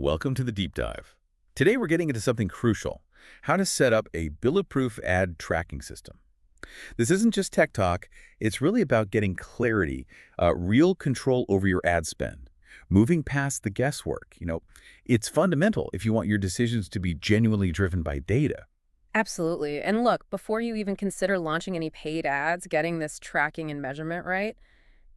Welcome to the deep dive. Today we're getting into something crucial, how to set up a bulletproof ad tracking system. This isn't just tech talk, it's really about getting clarity, real control over your ad spend, moving past the guesswork. It's fundamental if you want your decisions to be genuinely driven by data. Absolutely. And look, before you even consider launching any paid ads, getting this tracking and measurement right,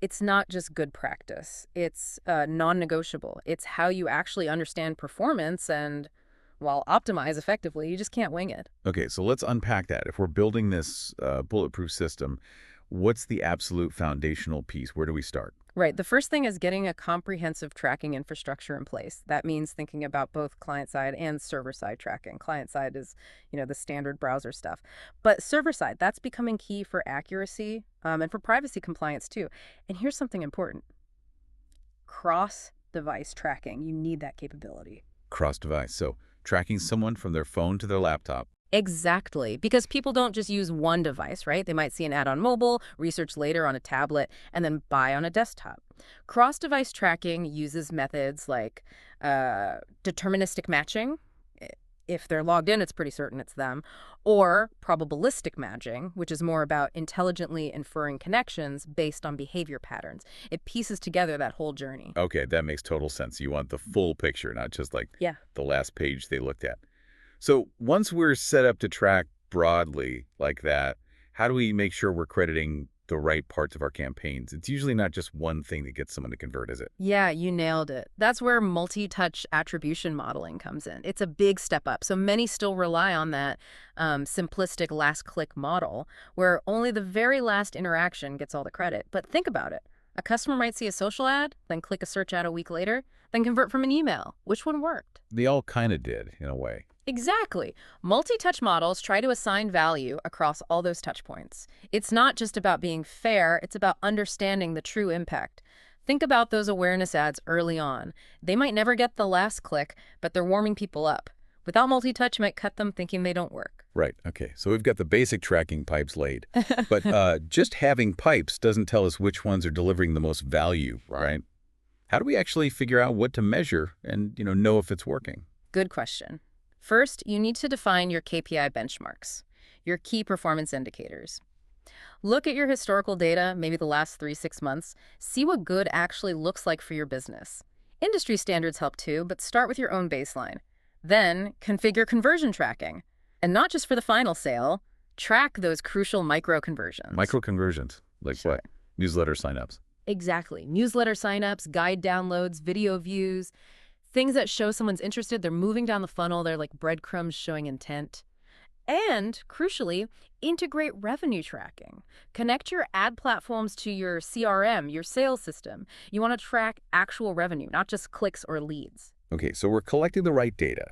it's not just good practice. It's non-negotiable. It's how you actually understand performance and, while optimize effectively, you just can't wing it. Okay, so let's unpack that. If we're building this bulletproof system, what's the absolute foundational piece? Where do we start? Right. The first thing is getting a comprehensive tracking infrastructure in place. That means thinking about both client-side and server-side tracking. Client-side is, the standard browser stuff. But server-side, that's becoming key for accuracy and for privacy compliance too. And here's something important. Cross-device tracking. You need that capability. Cross-device, so tracking someone from their phone to their laptop. Exactly, because people don't just use one device, right? They might see an ad on mobile, research later on a tablet, and then buy on a desktop. Cross-device tracking uses methods like deterministic matching. If they're logged in, it's pretty certain it's them. Or probabilistic matching, which is more about intelligently inferring connections based on behavior patterns. It pieces together that whole journey. Okay, that makes total sense. You want the full picture, not just like the last page they looked at. So once we're set up to track broadly like that, how do we make sure we're crediting the right parts of our campaigns? It's usually not just one thing that gets someone to convert, is it? Yeah, you nailed it. That's where multi-touch attribution modeling comes in. It's a big step up. So many still rely on that simplistic last-click model where only the very last interaction gets all the credit. But think about it. A customer might see a social ad, then click a search ad a week later, then convert from an email. Which one worked? They all kind of did, in a way. Exactly. Multi-touch models try to assign value across all those touch points. It's not just about being fair, it's about understanding the true impact. Think about those awareness ads early on. They might never get the last click, but they're warming people up. Without multi-touch, you might cut them thinking they don't work. Right. Okay. So we've got the basic tracking pipes laid. But just having pipes doesn't tell us which ones are delivering the most value, right? How do we actually figure out what to measure and, know if it's working? Good question. First, you need to define your KPI benchmarks, your key performance indicators. Look at your historical data, maybe the last 3-6 months. See what good actually looks like for your business. Industry standards help too, but start with your own baseline. Then, configure conversion tracking. And not just for the final sale, track those crucial micro-conversions. Micro-conversions? Like Sure. what? Newsletter signups? Exactly. Newsletter signups, guide downloads, video views, things that show someone's interested. They're moving down the funnel. They're like breadcrumbs showing intent. And, crucially, integrate revenue tracking. Connect your ad platforms to your CRM, your sales system. You want to track actual revenue, not just clicks or leads. Okay, so we're collecting the right data,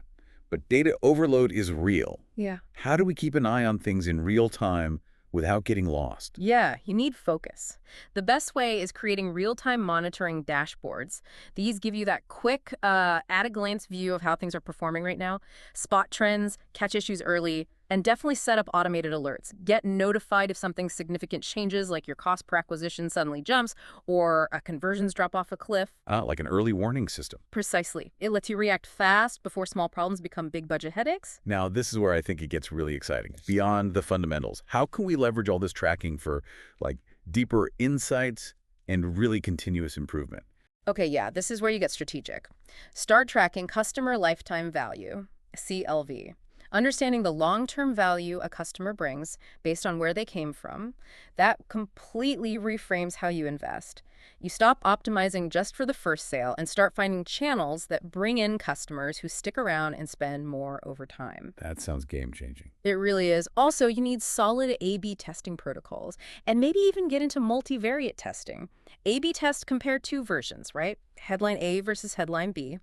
but data overload is real. Yeah. How do we keep an eye on things in real time without getting lost? Yeah, you need focus. The best way is creating real-time monitoring dashboards. These give you that quick, at-a-glance view of how things are performing right now. Spot trends, catch issues early, and definitely set up automated alerts. Get notified if something significant changes, like your cost per acquisition suddenly jumps, or conversions drop off a cliff. Like an early warning system. Precisely. It lets you react fast before small problems become big budget headaches. Now, this is where I think it gets really exciting. Beyond the fundamentals, how can we leverage all this tracking for, deeper insights and really continuous improvement? Okay, yeah, this is where you get strategic. Start tracking customer lifetime value, CLV. Understanding the long-term value a customer brings based on where they came from, that completely reframes how you invest. You stop optimizing just for the first sale and start finding channels that bring in customers who stick around and spend more over time. That sounds game-changing. It really is. Also, you need solid A/B testing protocols and maybe even get into multivariate testing. A/B test compare two versions, right? Headline A versus headline B.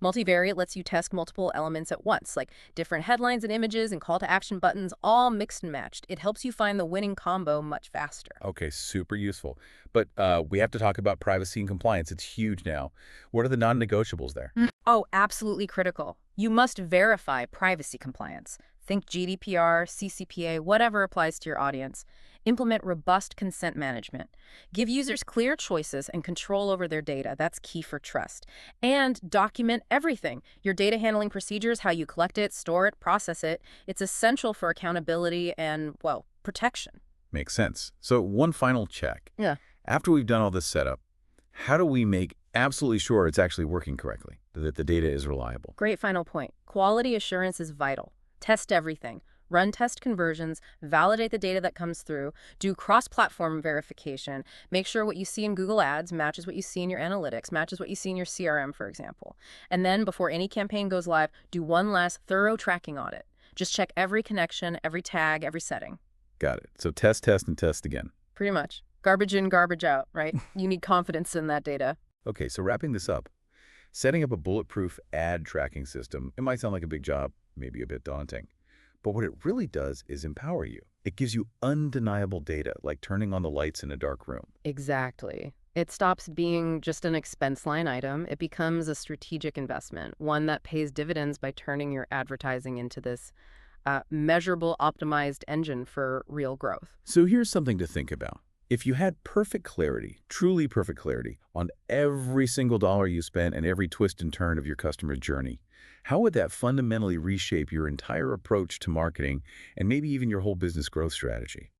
Multivariate lets you test multiple elements at once, like different headlines and images and call to action buttons, all mixed and matched. It helps you find the winning combo much faster. Okay, super useful. But we have to talk about privacy and compliance. It's huge now. What are the non-negotiables there? Oh, absolutely critical. You must verify privacy compliance. Think GDPR, CCPA, whatever applies to your audience. Implement robust consent management. Give users clear choices and control over their data. That's key for trust. And document everything. Your data handling procedures, how you collect it, store it, process it. It's essential for accountability and, well, protection. Makes sense. So one final check. Yeah. After we've done all this setup, how do we make absolutely sure it's actually working correctly, that the data is reliable? Great final point. Quality assurance is vital. Test everything. Run test conversions, validate the data that comes through, do cross-platform verification, make sure what you see in Google Ads matches what you see in your analytics, matches what you see in your CRM, for example. And then, before any campaign goes live, do one last thorough tracking audit. Just check every connection, every tag, every setting. Got it. So test, test, and test again. Pretty much. Garbage in, garbage out, right? You need confidence in that data. Okay, so wrapping this up, setting up a bulletproof ad tracking system, it might sound like a big job, maybe a bit daunting. But what it really does is empower you. It gives you undeniable data, like turning on the lights in a dark room. Exactly. It stops being just an expense line item. It becomes a strategic investment, one that pays dividends by turning your advertising into this measurable, optimized engine for real growth. So here's something to think about. If you had perfect clarity, truly perfect clarity, on every single dollar you spent and every twist and turn of your customer's journey, how would that fundamentally reshape your entire approach to marketing and maybe even your whole business growth strategy?